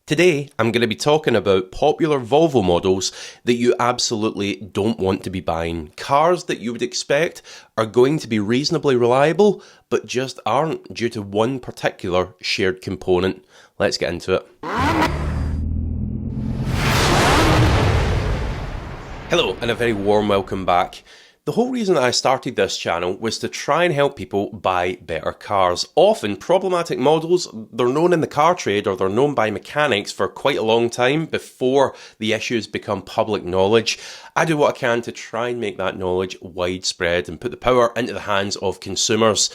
Today, I'm going to be talking about popular Volvo models that you absolutely don't want to be buying. Cars that you would expect are going to be reasonably reliable, but just aren't due to one particular shared component. Let's get into it. Hello, and a very warm welcome back. The whole reason that I started this channel was to try and help people buy better cars. Often, problematic models, they're known in the car trade or they're known by mechanics for quite a long time before the issues become public knowledge. I do what I can to try and make that knowledge widespread and put the power into the hands of consumers.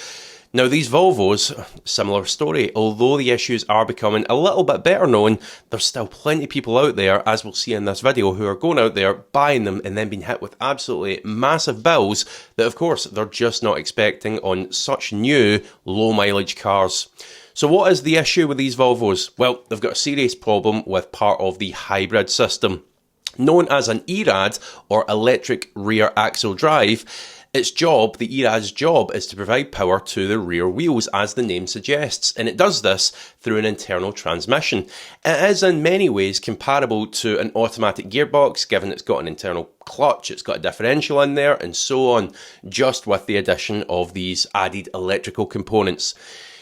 Now these Volvos, similar story, although the issues are becoming a little bit better known, there's still plenty of people out there, as we'll see in this video, who are going out there, buying them and then being hit with absolutely massive bills that of course they're just not expecting on such new low mileage cars. So what is the issue with these Volvos? Well, they've got a serious problem with part of the hybrid system. Known as an ERAD, or electric rear axle drive, the ERAD's job is to provide power to the rear wheels, as the name suggests, and it does this through an internal transmission. It is in many ways comparable to an automatic gearbox, given it's got an internal clutch, it's got a differential in there, and so on, just with the addition of these added electrical components.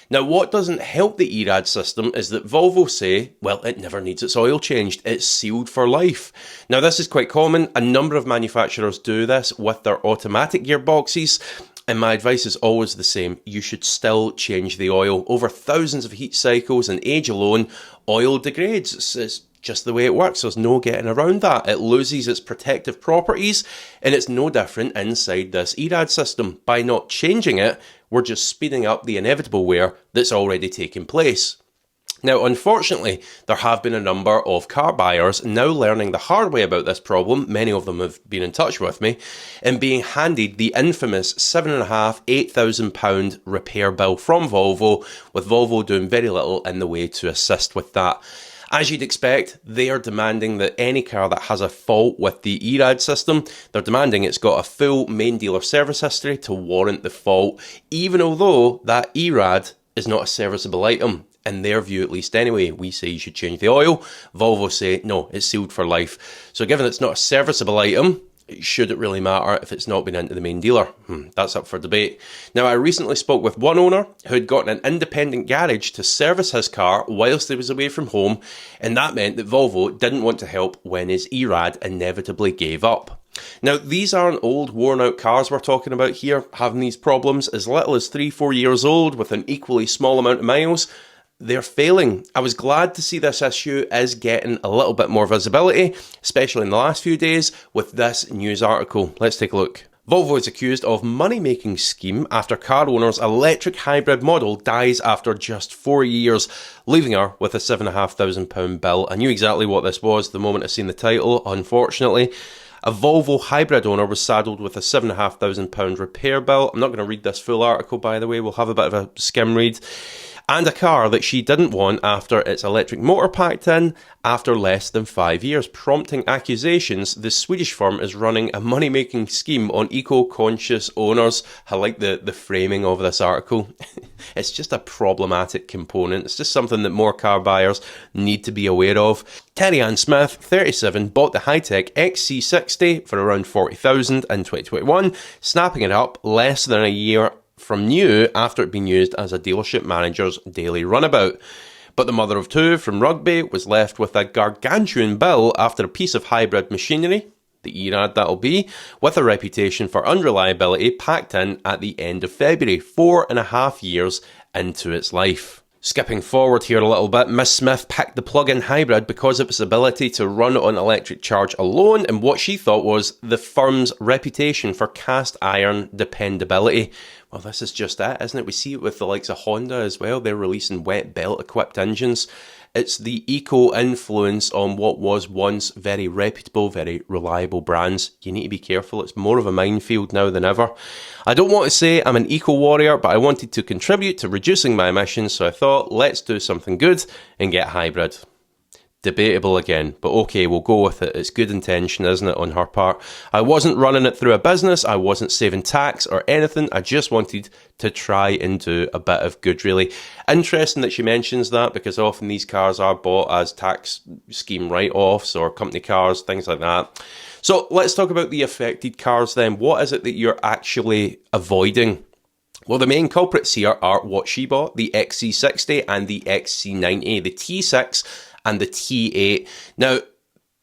Now, what doesn't help the ERAD system is that Volvo say, well, it never needs its oil changed, it's sealed for life. Now, this is quite common. A number of manufacturers do this with their automatic gearboxes, and my advice is always the same. You should still change the oil. Over thousands of heat cycles and age alone, oil degrades. It's just the way it works. There's no getting around that. It loses its protective properties, and it's no different inside this ERAD system. By not changing it, we're just speeding up the inevitable wear that's already taken place. Now, unfortunately, there have been a number of car buyers now learning the hard way about this problem. Many of them have been in touch with me, and being handed the infamous £7,500–8,000 repair bill from Volvo, with Volvo doing very little in the way to assist with that. As you'd expect, they are demanding that any car that has a fault with the ERAD system, they're demanding it's got a full main dealer service history to warrant the fault, even although that ERAD is not a serviceable item. In their view, at least anyway. We say you should change the oil. Volvo say, no, it's sealed for life. So given it's not a serviceable item, should it really matter if it's not been into the main dealer? That's up for debate. Now, I recently spoke with one owner who had gotten an independent garage to service his car whilst he was away from home, and that meant that Volvo didn't want to help when his ERAD inevitably gave up. Now, these aren't old, worn-out cars we're talking about here, having these problems as little as 3-4 years old with an equally small amount of miles. They're failing. I was glad to see this issue is getting a little bit more visibility, especially in the last few days with this news article. Let's take a look. Volvo is accused of money-making scheme after car owner's electric hybrid model dies after just 4 years, leaving her with a £7,500 bill. I knew exactly what this was the moment I seen the title, unfortunately. A Volvo hybrid owner was saddled with a £7,500 repair bill. I'm not going to read this full article, by the way. We'll have a bit of a skim read. And a car that she didn't want after its electric motor packed in after less than 5 years, prompting accusations the Swedish firm is running a money-making scheme on eco-conscious owners. I like the framing of this article. It's just a problematic component. It's just something that more car buyers need to be aware of. Terry Ann Smith, 37, bought the high-tech XC60 for around $40,000 in 2021, snapping it up less than a year from new after it being used as a dealership manager's daily runabout. But the mother of two from Rugby was left with a gargantuan bill after a piece of hybrid machinery, the ERAD that'll be, with a reputation for unreliability packed in at the end of February, 4.5 years into its life. Skipping forward here a little bit, Miss Smith picked the plug-in hybrid because of its ability to run on electric charge alone and what she thought was the firm's reputation for cast iron dependability. Well, this is just it, isn't it? We see it with the likes of Honda as well. They're releasing wet belt equipped engines. It's the eco-influence on what was once very reputable, very reliable brands. You need to be careful. It's more of a minefield now than ever. I don't want to say I'm an eco-warrior, but I wanted to contribute to reducing my emissions, so I thought, let's do something good and get hybrid. Debatable again, but okay, we'll go with it. It's good intention, isn't it, on her part? I wasn't running it through a business, I wasn't saving tax or anything, I just wanted to try and do a bit of good, really. Interesting that she mentions that, because often these cars are bought as tax scheme write-offs or company cars, things like that. So let's talk about the affected cars then. What is it that you're actually avoiding? Well, the main culprits here are what she bought, the XC60 and the XC90, the T6 and the T8. Now,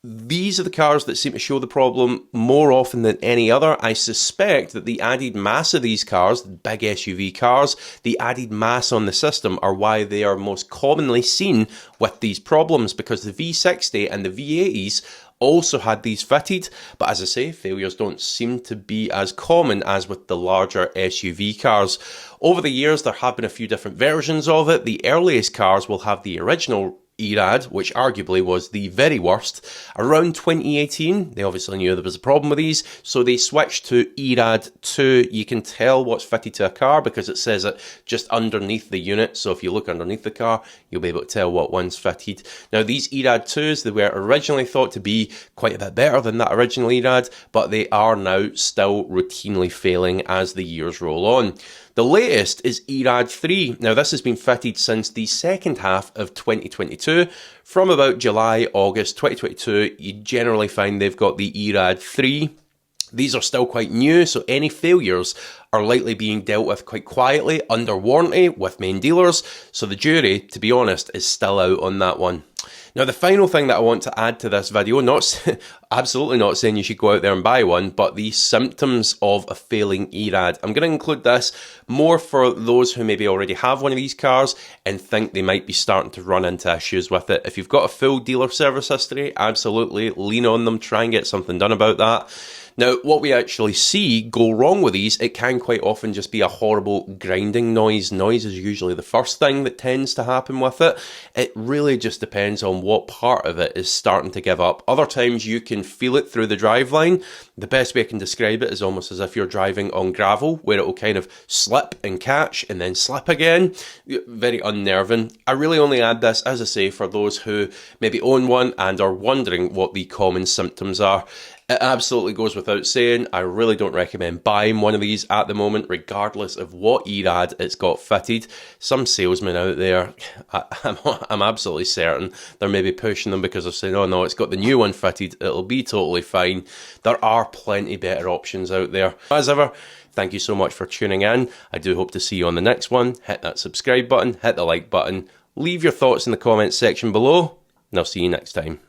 these are the cars that seem to show the problem more often than any other. I suspect that the added mass of these cars, big SUV cars, the added mass on the system are why they are most commonly seen with these problems, because the V60 and the V80s also had these fitted, but as I say, failures don't seem to be as common as with the larger SUV cars. Over the years, there have been a few different versions of it. The earliest cars will have the original ERAD, which arguably was the very worst. Around 2018, they obviously knew there was a problem with these, so they switched to ERAD 2. You can tell what's fitted to a car because it says it just underneath the unit, so if you look underneath the car, you'll be able to tell what one's fitted. Now, these ERAD 2s, they were originally thought to be quite a bit better than that original ERAD, but they are now still routinely failing as the years roll on. The latest is ERAD 3. Now, this has been fitted since the second half of 2022. From about July, August 2022, you generally find they've got the ERAD 3. These are still quite new, so any failures are likely being dealt with quite quietly, under warranty, with main dealers. So the jury, to be honest, is still out on that one. Now, the final thing that I want to add to this video, absolutely not saying you should go out there and buy one, but the symptoms of a failing ERAD. I'm going to include this more for those who maybe already have one of these cars and think they might be starting to run into issues with it. If you've got a full dealer service history, absolutely lean on them, try and get something done about that. Now, what we actually see go wrong with these, it can quite often just be a horrible grinding noise. Noise is usually the first thing that tends to happen with it. It really just depends on what part of it is starting to give up. Other times you can feel it through the driveline. The best way I can describe it is almost as if you're driving on gravel, where it will kind of slip and catch and then slip again. Very unnerving. I really only add this, as I say, for those who maybe own one and are wondering what the common symptoms are. It absolutely goes without saying, I really don't recommend buying one of these at the moment, regardless of what ERAD it's got fitted. Some salesmen out there, I'm absolutely certain they're maybe pushing them because they're saying, oh no, it's got the new one fitted, it'll be totally fine. There are plenty better options out there. As ever, thank you so much for tuning in. I do hope to see you on the next one. Hit that subscribe button, hit the like button, leave your thoughts in the comments section below, and I'll see you next time.